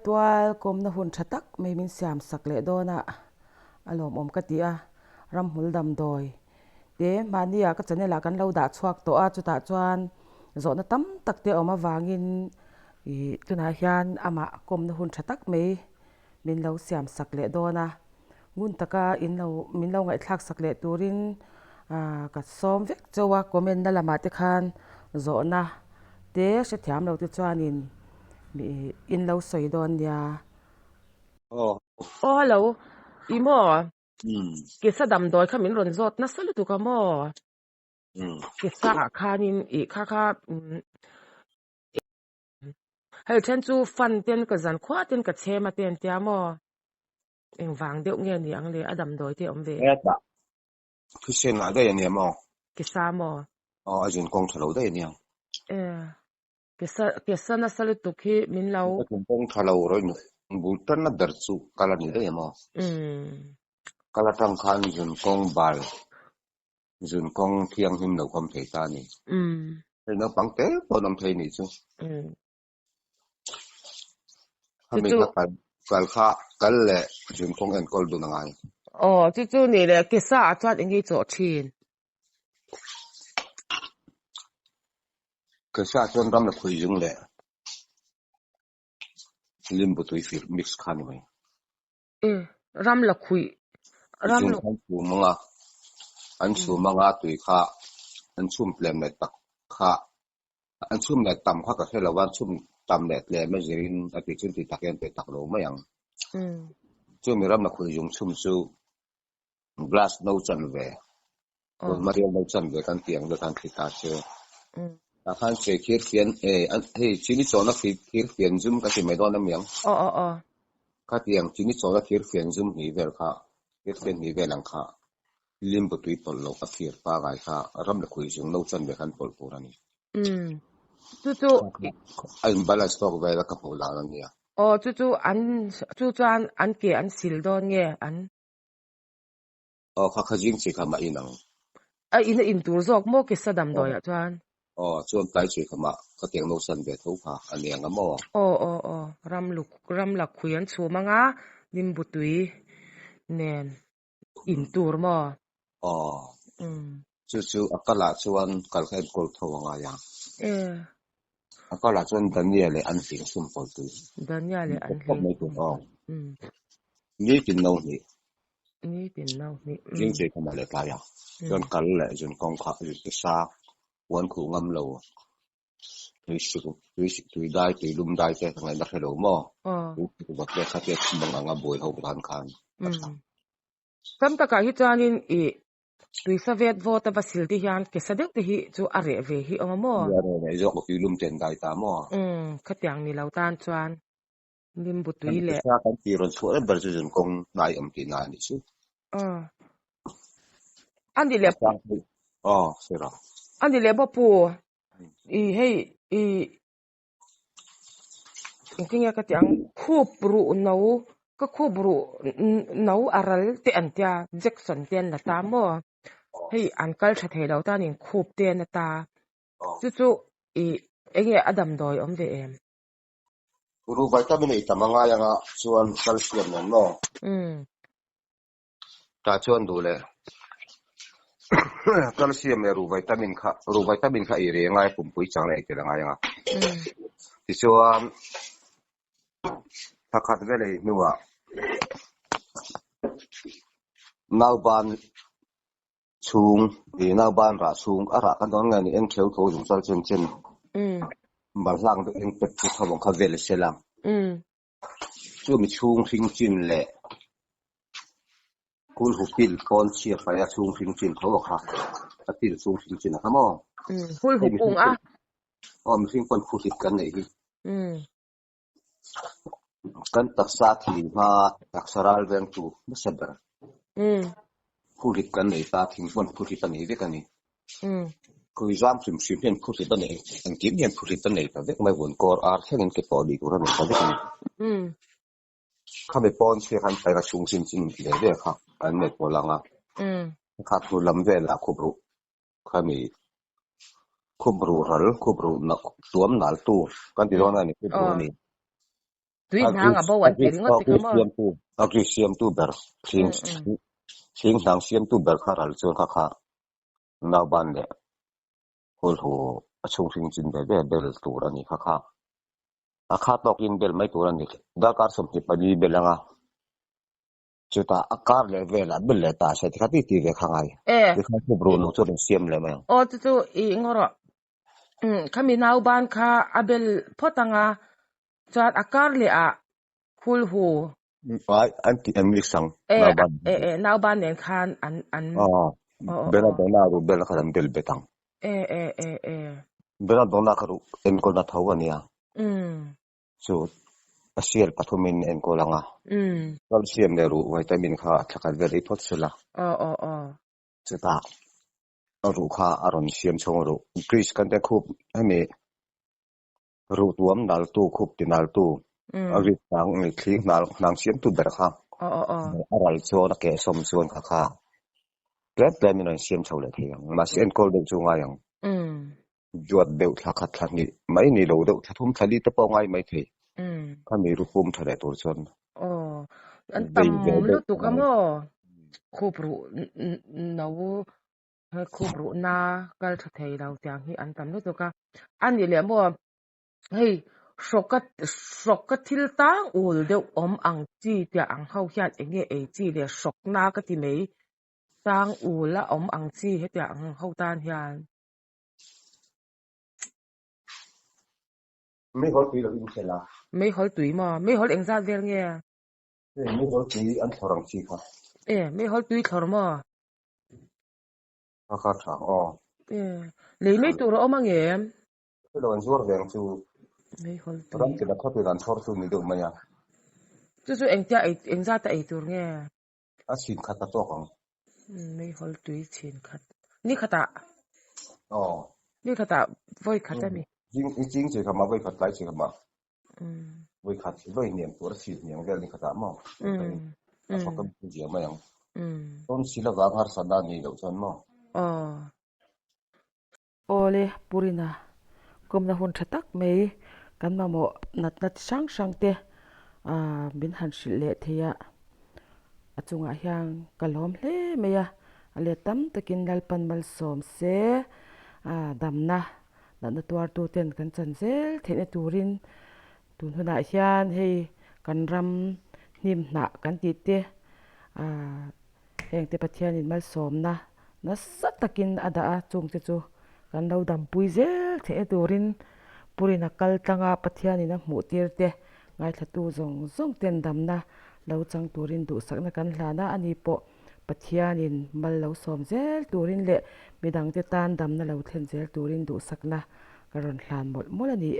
ตัวกรมนหุ่นชัตักไม่มีเสียมสักเละโดนะอารมณ์อมกติอะรำหุลดำโดยเดี๋ยวมาเนี่ยก็จะเนี่ยละกันเราด่าชวกตัวจุดตาจวนโจนตั้มตักเดียวออกมาวางินตัวนาฮิอันอามากรมนหุ่นชัตักไม่มินเราเสียมสักเละโดนะงุนตะกาอินเรามินเราไงทักสักเละตัวรินกัดซ้อมเวกเจ้าว่าก็มินนั่นละมาติคันโจนะเดี๋ยวจะถามเราตัวจวนินมีอินเราสวยโดนยา Oh, Oh, hello. Imo, mm, kisa damdoy kami ron zot nasaluto ka mo. mm. Kisa kanin kaka hay chen chu fan ten ka zan khwa ten ka chema ten tia mo. Eng wang deuh nge ni ang le adam doi te om ve. Eta, Christian là đây anh em không? Kisa mo. Ajin công thảo đây anh em. Eh, kisa nasaluto ki min lau. Ajin công thảo rồi nè. Bultan na darsu kala ni đây em không? Kala tang khan jun công bal, jun công thiang him đầu công thể ta ni. Thế nó bằng tế bao năm thế này chứ. Hàm mình các kal kha kal lệ jun công en kol du nangai. Chu ni le kisa chat ingi cho chin. Cái sao chọn ram là khui jung lệ. Lim bu tui fir mix khan ni mai. Ram la khui. Ram Jun la. công su mga, an su mga tui kha, an sum plem net tak kha. An sum net tam kha ka hela wan sum tam net le ma jirin ati chun ti taken pe tak lo mayang chu mi ram na khu yung sum su glass no chan ve ko marial no chan ve kan tiang do kan ti ta che ta khan che khir fian an he chini chona khir fian zum ka ti mai don na miang ka tiang chini chona khir fian zum hi vel kha khir fian hi ve lang kha lim bu tui tol lo ka khir pa gai kha ram na khu yung no chan ve kan pol purani Chu an balance stock ve la ka pula na nia chu an ke an sil don nge an kha kha jing chi kha ma inang in tur zok mo ke sadam doi a chuan chuan tai chi kha ma ka tiang no san ve tho kha aniang amo ram lak khuyan chu manga nim butui nen in tur mo chu akala chuan kal khain kol tho nga ya akala chuan daniel le an fing sum pol tu Daniel an ko mai tu ni tin no ni jing chi kha ma le ta ya chuan kal le jun kong kha ju ti sa wan khu ngam lo tui dai tui lum dai te ngai na hello mo tu ba ke kha ke bang anga boi ho kan khan tam taka hi chuanin tui savet vota basil ti hian ke sadek te hi chu are ve hi ongmo ya re jo ko lum ten dai ta mo khatiang ni lautan chuan lim butui le sa kan ti ron chu e ber ju jun kong nai am ti na ni chu andi le sera andi le bo pu hei kinga khatiang khupru no ka khupru no aral te antia Jackson ten la ta mo hei ankal tha thei lautan in khup ten na ta chu enge adam doi om ve em uru vitamin ita manga yang chuan calcium nen no ta chuan du le calcium e ru vitamin kha ire ngai pum pui chang le ke la ngai nga ti chuan pakhat ve le nuwa nauban chung nauban ra chung ara kan don ngai ni en kheu tho jung sal chen chen bal lang do en pet thu thawang kha vel selam chu mi chung hring chin le kul hu pil pol chia fa ya chung hring chin tho kha atil chung hring chin ha mo hul hu pung a mi hring pon khu hit kan nei hi kan tak sa thi ma tak saral ven tu masabar khu hit kan nei ta thing pon khu hit kan nei ve kan ni kui jam sim sim pen khu hit kan nei an kim yen khu hit kan nei ta ve mai won kor ar thengin ke podi ku ran ka ve kan kha be pon che kan pai ka chung sim chin le ve kha an ne ko langa kha tu lam ve la khubru kha mi khubru ral khubru na tuam nal tu kan ti ron ani khubru ni tui nang abo wan telingot tikamo agri siam tu ber thing thing nang siam tu ber kharal chon kha naw ban le hol ho achung thing chin bel turani kha akha tokin bel mai turani dakar som hi pani belanga chuta akar le vela bel le ta se khati ti ve khangai de kha ko bro no chon siam le ma o tu I ngoro khami naw ban kha abel photanga chat akar le a phul hu ai anti amlik sang naw ban naw ban nen khan an bela dona ru bel kharam bel betang bela dona kharu en ko na thawania so asial pathumin en ko langa calcium le ru vitamin kha thakal very thot sula chuta ru kha aron siam chong ru grease kan te khup ame ru tuam dal tu khup tinal tu ari tang ni thli nang siam tu ber kha aral cho na ke som chuan kha Grab Lemon and Siam Chole Thiang, Mas and Cold Zungayang. Juat Belt Hakatani, Many Load, Tatum Talita Pongai Mate. Kami Rupum Talet or son. Oh, and tam lutu kamo kubru nawu kubru na kal thathei lau tiang hi an tam lutu ka ani le mo hei shokat thil tang ul deuh om ang chi tia ang hau hian enge e chi le shok na ka ti mei tang ul la om ang chi he tia ang hau tan hian Mấy hol tùy là in xe là. mấy hol tùy mà mấy hol eng za ver nghe Mấy hol tùy ăn thorang chi kha. mấy hol tùy thor mà Kha thang lấy mấy tụ rồi mà nghe Cái đồ ăn zuar veng chu. mấy hol tùy Ram ti da kha ti dan thor chu ni do maya. chú eng za ta ai tur nghe A sin kha ta to kang. mấy hol tùy chin khat ni khata Oh. ni khata voi khata mi Jing chi kha ma vai khat lai chi kha ma. Vai khat chi vai niam tur si niam vel ni kha ta ma. A fakam ji ma yang. Ton sila ga ngar sa da ni lo chan ma. ole purina komna hun thatak mei kan ma mo nat sang te bin han shil le theya achunga hyang kalom hle meya ale tam takin lalpan mal som se damna na tuar tu ten kan chan zel thene turin tun huna hian hei kan ram hnim na kan ti te heng te pathian in mal som na sat takin ada a chung te chu kan lo dam pui zel thene turin purina kal tanga pathian in a hmu tir te ngai thatu zong ten damna lo chang turin du sakna kan hlana ani po pathianin mal lo som zel turin le midang te tan damna lo thlen zel turin du sakna karon hlan mol ani